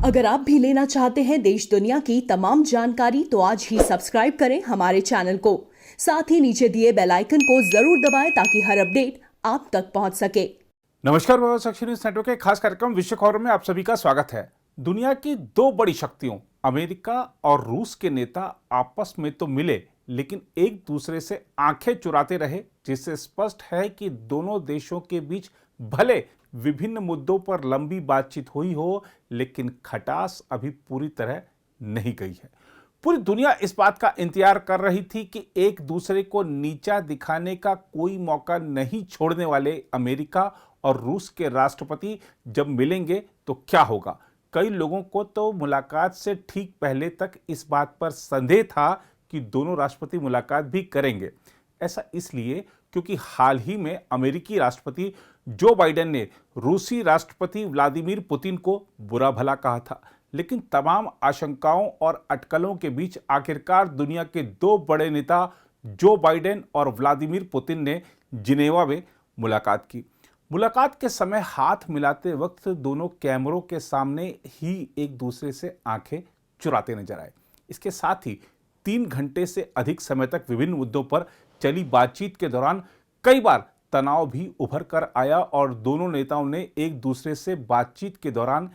अगर आप भी लेना चाहते हैं देश दुनिया की तमाम जानकारी तो आज ही सब्सक्राइब करें हमारे चैनल को। साथ ही नीचे दिए बेल आइकन को जरूर दबाएं ताकि हर अपडेट आप तक पहुंच सके। नमस्कार, साक्षी न्यूज नेटवर्क के खास कार्यक्रम विश्व खबरों में आप सभी का स्वागत है। दुनिया की दो बड़ी शक्तियों अमेरिका और रूस के नेता आपस में तो मिले, लेकिन एक दूसरे से आंखें चुराते रहे, जिससे स्पष्ट है कि दोनों देशों के बीच भले विभिन्न मुद्दों पर लंबी बातचीत हुई हो, लेकिन खटास अभी पूरी तरह नहीं गई है। पूरी दुनिया इस बात का इंतजार कर रही थी कि एक दूसरे को नीचा दिखाने का कोई मौका नहीं छोड़ने वाले अमेरिका और रूस के राष्ट्रपति जब मिलेंगे तो क्या होगा। कई लोगों को तो मुलाकात से ठीक पहले तक इस बात पर संदेह था कि दोनों राष्ट्रपति मुलाकात भी करेंगे। ऐसा इसलिए क्योंकि हाल ही में अमेरिकी राष्ट्रपति जो बाइडेन ने रूसी राष्ट्रपति व्लादिमीर पुतिन को बुरा भला कहा था, लेकिन तमाम आशंकाओं और अटकलों के बीच आखिरकार दुनिया के दो बड़े नेता जो बाइडेन और व्लादिमीर पुतिन ने जिनेवा में मुलाकात की। मुलाकात के समय हाथ मिलाते वक्त दोनों कैमरों के सामने ही एक दूसरे से आंखें चुराते नजर आए। इसके साथ ही 3 घंटे से अधिक समय तक विभिन्न मुद्दों पर चली बातचीत के दौरान कई बार तनाव भी उभर कर आया और दोनों नेताओं ने एक दूसरे से बातचीत के दौरान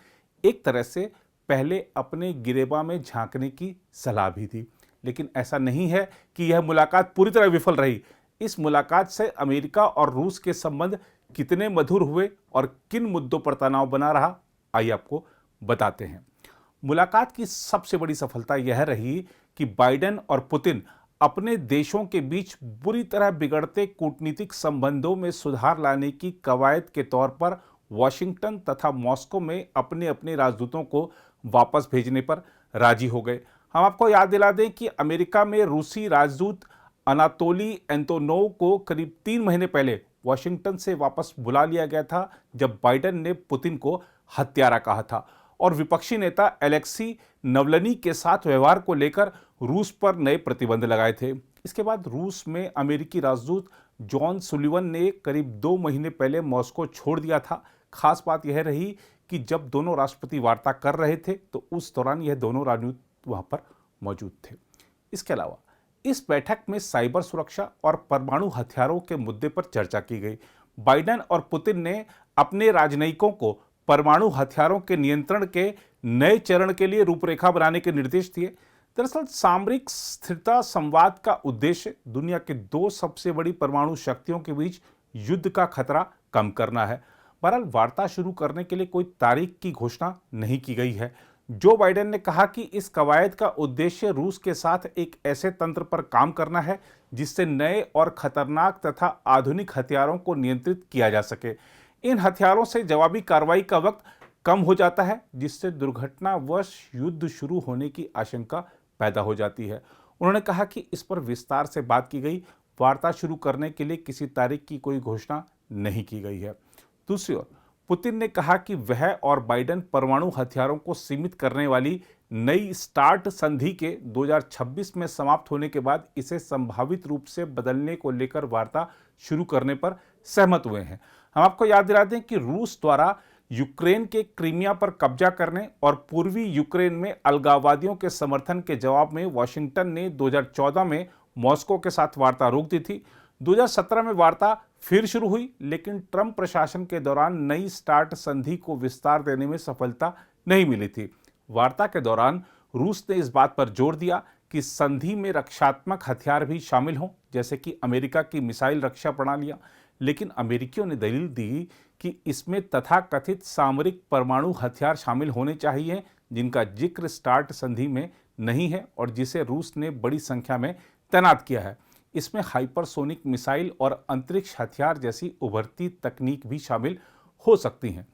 एक तरह से पहले अपने गिरेबा में झांकने की सलाह भी दी। लेकिन ऐसा नहीं है कि यह मुलाकात पूरी तरह विफल रही। इस मुलाकात से अमेरिका और रूस के संबंध कितने मधुर हुए और किन मुद्दों पर तनाव बना रहा, आइए आपको बताते हैं। मुलाकात की सबसे बड़ी सफलता यह रही कि बाइडेन और पुतिन अपने देशों के बीच बुरी तरह बिगड़ते कूटनीतिक संबंधों में सुधार लाने की कवायद के तौर पर वॉशिंगटन तथा मॉस्को में अपने अपने राजदूतों को वापस भेजने पर राजी हो गए। हम आपको याद दिला दें कि अमेरिका में रूसी राजदूत अनातोली एंतोनोव को करीब 3 महीने पहले वॉशिंगटन से वापस बुला लिया गया था, जब बाइडेन ने पुतिन को हत्यारा कहा था और विपक्षी नेता एलेक्सी नवलनी के साथ व्यवहार को लेकर रूस पर नए प्रतिबंध लगाए थे। इसके बाद रूस में अमेरिकी राजदूत जॉन सुलिवन ने करीब 2 महीने पहले मॉस्को छोड़ दिया था। खास बात यह रही कि जब दोनों राष्ट्रपति वार्ता कर रहे थे तो उस दौरान यह दोनों राजदूत वहां पर मौजूद थे। इसके अलावा इस बैठक में साइबर सुरक्षा और परमाणु हथियारों के मुद्दे पर चर्चा की गई। बाइडेन और पुतिन ने अपने राजनयिकों को परमाणु हथियारों के नियंत्रण के नए चरण के लिए रूपरेखा बनाने के निर्देश दिए। दरअसल सामरिक स्थिरता संवाद का उद्देश्य दुनिया के 2 सबसे बड़ी परमाणु शक्तियों के बीच युद्ध का खतरा कम करना है। बहरहाल वार्ता शुरू करने के लिए कोई तारीख की घोषणा नहीं की गई है। जो बाइडेन ने कहा कि इस कवायद का उद्देश्य रूस के साथ एक ऐसे तंत्र पर काम करना है जिससे नए और खतरनाक तथा आधुनिक हथियारों को नियंत्रित किया जा सके। इन हथियारों से जवाबी कार्रवाई का वक्त कम हो जाता है, जिससे दुर्घटनावश युद्ध शुरू होने की आशंका पैदा हो जाती है। उन्होंने कहा कि इस पर विस्तार से बात की गई। वार्ता शुरू करने के लिए किसी तारीख की कोई घोषणा नहीं की गई है। दूसरी ओर पुतिन ने कहा कि वह और बाइडेन परमाणु हथियारों को सीमित करने वाली नई स्टार्ट संधि के 2026 में समाप्त होने के बाद इसे संभावित रूप से बदलने को लेकर वार्ता शुरू करने पर सहमत हुए हैं। हम आपको याद दिला दें कि रूस द्वारा यूक्रेन के क्रीमिया पर कब्जा करने और पूर्वी यूक्रेन में अलगाववादियों के समर्थन के जवाब में वॉशिंगटन ने 2014 में मॉस्को के साथ वार्ता रोक दी थी। 2017 में वार्ता फिर शुरू हुई, लेकिन ट्रंप प्रशासन के दौरान नई स्टार्ट संधि को विस्तार देने में सफलता नहीं मिली थी। वार्ता के दौरान रूस ने इस बात पर जोर दिया कि संधि में रक्षात्मक हथियार भी शामिल हों, जैसे कि अमेरिका की मिसाइल रक्षा प्रणालियां, लेकिन अमेरिकियों ने दलील दी कि इसमें तथाकथित सामरिक परमाणु हथियार शामिल होने चाहिए जिनका जिक्र स्टार्ट संधि में नहीं है और जिसे रूस ने बड़ी संख्या में तैनात किया है। इसमें हाइपरसोनिक मिसाइल और अंतरिक्ष हथियार जैसी उभरती तकनीक भी शामिल हो सकती हैं।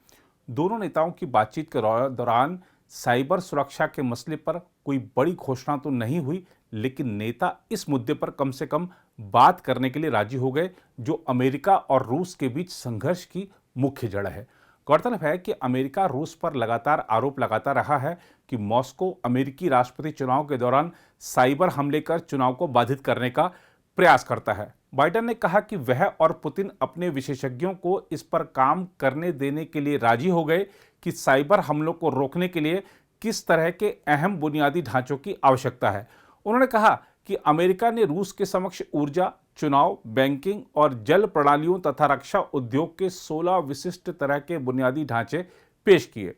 दोनों नेताओं की बातचीत के दौरान साइबर सुरक्षा के मसले पर कोई बड़ी घोषणा तो नहीं हुई, लेकिन नेता इस मुद्दे पर कम से कम बात करने के लिए राजी हो गए, जो अमेरिका और रूस के बीच संघर्ष की मुख्य जड़ है। गौरतलब है कि अमेरिका रूस पर लगातार आरोप लगाता रहा है कि मॉस्को अमेरिकी राष्ट्रपति चुनाव के दौरान साइबर हमले कर चुनाव को बाधित करने का प्रयास करता है। बाइडेन ने कहा कि वह और पुतिन अपने विशेषज्ञों को इस पर काम करने देने के लिए राजी हो गए कि साइबर हमलों को रोकने के लिए किस तरह के अहम बुनियादी ढांचों की आवश्यकता है। उन्होंने कहा कि अमेरिका ने रूस के समक्ष ऊर्जा, चुनाव, बैंकिंग और जल प्रणालियों तथा रक्षा उद्योग के 16 विशिष्ट तरह के बुनियादी ढांचे पेश किए।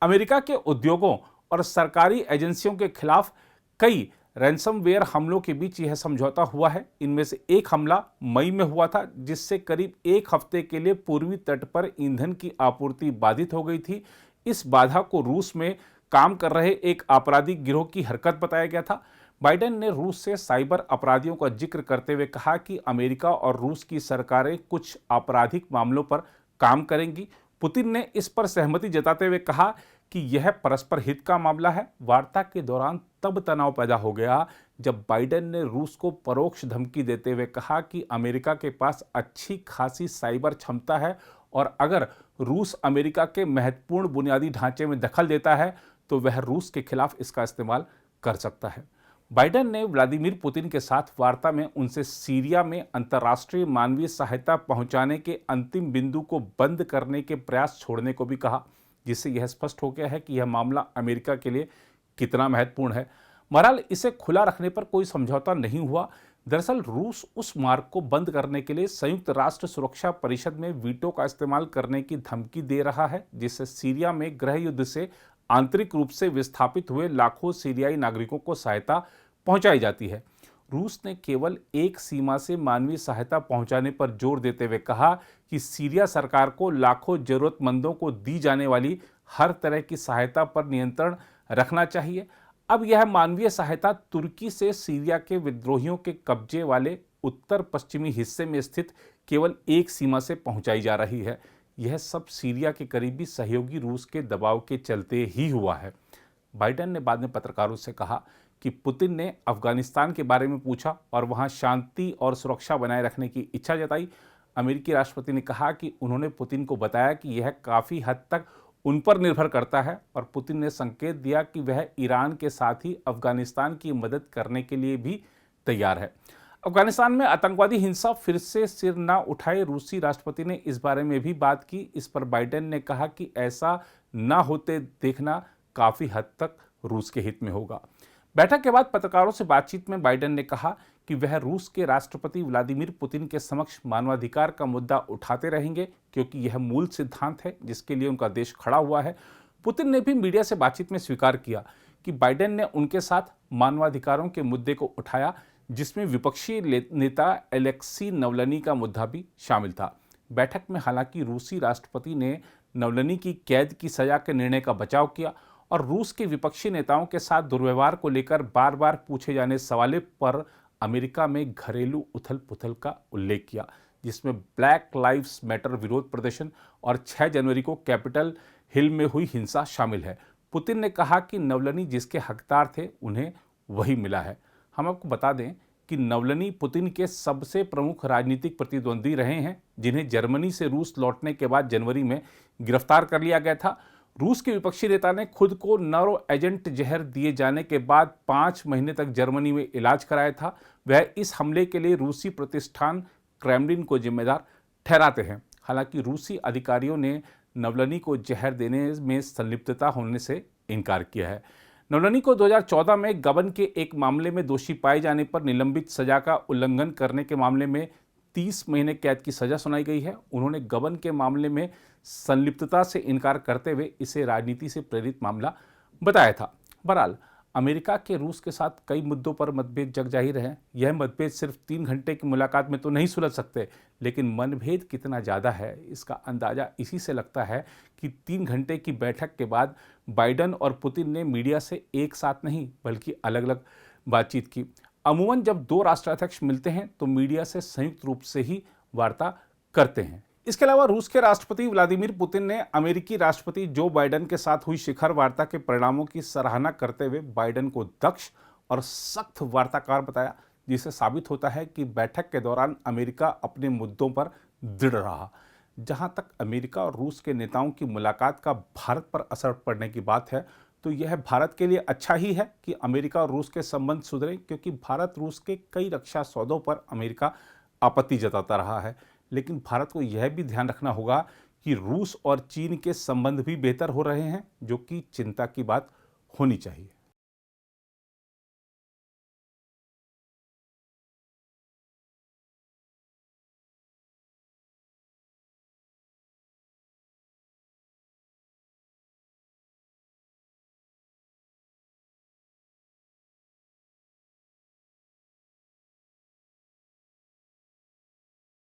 अमेरिका के उद्योगों और सरकारी एजेंसियों के खिलाफ कई रैंसमवेयर हमलों के बीच यह समझौता हुआ है। इनमें से एक हमला मई में हुआ था, जिससे करीब एक हफ्ते के लिए पूर्वी तट पर ईंधन की आपूर्ति बाधित हो गई थी। इस बाधा को रूस में काम कर रहे एक आपराधिक गिरोह की हरकत बताया गया था। बाइडेन ने रूस से साइबर अपराधियों का जिक्र करते हुए कहा कि अमेरिका और रूस की सरकारें कुछ आपराधिक मामलों पर काम करेंगी। पुतिन ने इस पर सहमति जताते हुए कहा कि यह परस्पर हित का मामला है। वार्ता के दौरान तब तनाव पैदा हो गया जब बाइडेन ने रूस को परोक्ष धमकी देते हुए कहा कि अमेरिका के पास अच्छी खासी साइबर क्षमता है और अगर रूस अमेरिका के महत्वपूर्ण बुनियादी ढांचे में दखल देता है तो वह रूस के खिलाफ इसका इस्तेमाल कर सकता है। बाइडेन ने व्लादिमीर पुतिन के साथ वार्ता में उनसे सीरिया में अंतर्राष्ट्रीय मानवीय सहायता पहुंचाने के अंतिम बिंदु को बंद करने के प्रयास छोड़ने को भी कहा, जिससे यह स्पष्ट हो गया है कि यह मामला अमेरिका के लिए कितना महत्वपूर्ण है। बहरहाल इसे खुला रखने पर कोई समझौता नहीं हुआ। दरअसल रूस उस मार्ग को बंद करने के लिए संयुक्त राष्ट्र सुरक्षा परिषद में वीटो का इस्तेमाल करने की धमकी दे रहा है, जिससे सीरिया में गृह युद्ध से आंतरिक रूप से विस्थापित हुए लाखों सीरियाई नागरिकों को सहायता पहुंचाई जाती है। रूस ने केवल एक सीमा से मानवीय सहायता पहुंचाने पर जोर देते हुए कहा कि सीरिया सरकार को लाखों जरूरतमंदों को दी जाने वाली हर तरह की सहायता पर नियंत्रण रखना चाहिए। अब यह मानवीय सहायता तुर्की से सीरिया के विद्रोहियों के कब्जे वाले उत्तर पश्चिमी हिस्से में स्थित केवल एक सीमा से पहुंचाई जा रही है। यह सब सीरिया के करीबी सहयोगी रूस के दबाव के चलते ही हुआ है। बाइडेन ने बाद में पत्रकारों से कहा कि पुतिन ने अफगानिस्तान के बारे में पूछा और वहां शांति और सुरक्षा बनाए रखने की इच्छा जताई। अमेरिकी राष्ट्रपति ने कहा कि उन्होंने पुतिन को बताया कि यह काफ़ी हद तक उन पर निर्भर करता है और पुतिन ने संकेत दिया कि वह ईरान के साथ ही अफगानिस्तान की मदद करने के लिए भी तैयार है। अफगानिस्तान में आतंकवादी हिंसा फिर से सिर न उठाए, रूसी राष्ट्रपति ने इस बारे में भी बात की। इस पर बाइडेन ने कहा कि ऐसा न होते देखना काफ़ी हद तक रूस के हित में होगा। बैठक के बाद पत्रकारों से बातचीत में बाइडेन ने कहा कि वह रूस के राष्ट्रपति व्लादिमीर पुतिन के समक्ष मानवाधिकार का मुद्दा उठाते रहेंगे, क्योंकि यह मूल सिद्धांत है जिसके लिए उनका देश खड़ा हुआ है। पुतिन ने भी मीडिया से बातचीत में स्वीकार किया कि बाइडेन ने उनके साथ मानवाधिकारों के मुद्दे को उठाया, जिसमें विपक्षी नेता एलेक्सी नवलनी का मुद्दा भी शामिल था। बैठक में हालांकि रूसी राष्ट्रपति ने नवलनी की कैद की सजा के निर्णय का बचाव किया और रूस के विपक्षी नेताओं के साथ दुर्व्यवहार को लेकर बार बार पूछे जाने सवालों पर अमेरिका में घरेलू उथल पुथल का उल्लेख किया, जिसमें ब्लैक लाइव्स मैटर विरोध प्रदर्शन और 6 जनवरी को कैपिटल हिल में हुई हिंसा शामिल है। पुतिन ने कहा कि नवलनी जिसके हकदार थे उन्हें वही मिला है। हम आपको बता दें कि नवलनी पुतिन के सबसे प्रमुख राजनीतिक प्रतिद्वंदी रहे हैं, जिन्हें जर्मनी से रूस लौटने के बाद जनवरी में गिरफ्तार कर लिया गया था। रूस के विपक्षी नेता ने खुद को नौरो एजेंट जहर दिए जाने के बाद 5 महीने तक जर्मनी में इलाज कराया था। वह इस हमले के लिए रूसी प्रतिष्ठान क्रेमलिन को जिम्मेदार ठहराते हैं। हालांकि रूसी अधिकारियों ने नवलनी को जहर देने में संलिप्तता होने से इनकार किया है। नवलनी को 2014 में गबन के एक मामले में दोषी पाए जाने पर निलंबित सजा का उल्लंघन करने के मामले में 30 महीने कैद की सजा सुनाई गई है। उन्होंने गबन के मामले में संलिप्तता से इनकार करते हुए इसे राजनीति से प्रेरित मामला बताया था। बहरहाल अमेरिका के रूस के साथ कई मुद्दों पर मतभेद जग जाहिर हैं। यह मतभेद सिर्फ 3 घंटे की मुलाकात में तो नहीं सुलझ सकते, लेकिन मनभेद कितना ज़्यादा है इसका अंदाज़ा इसी से लगता है कि 3 घंटे की बैठक के बाद बाइडेन और पुतिन ने मीडिया से एक साथ नहीं बल्कि अलग अलग बातचीत की। अमूमन जब 2 राष्ट्राध्यक्ष मिलते हैं तो मीडिया से संयुक्त रूप से ही वार्ता करते हैं। इसके अलावा रूस के राष्ट्रपति व्लादिमीर पुतिन ने अमेरिकी राष्ट्रपति जो बाइडेन के साथ हुई शिखर वार्ता के परिणामों की सराहना करते हुए बाइडेन को दक्ष और सख्त वार्ताकार बताया, जिससे साबित होता है कि बैठक के दौरान अमेरिका अपने मुद्दों पर दृढ़ रहा। जहां तक अमेरिका और रूस के नेताओं की मुलाकात का भारत पर असर पड़ने की बात है, तो यह भारत के लिए अच्छा ही है कि अमेरिका और रूस के संबंध सुधरे, क्योंकि भारत रूस के कई रक्षा सौदों पर अमेरिका आपत्ति जताता रहा है। लेकिन भारत को यह भी ध्यान रखना होगा कि रूस और चीन के संबंध भी बेहतर हो रहे हैं, जो कि चिंता की बात होनी चाहिए।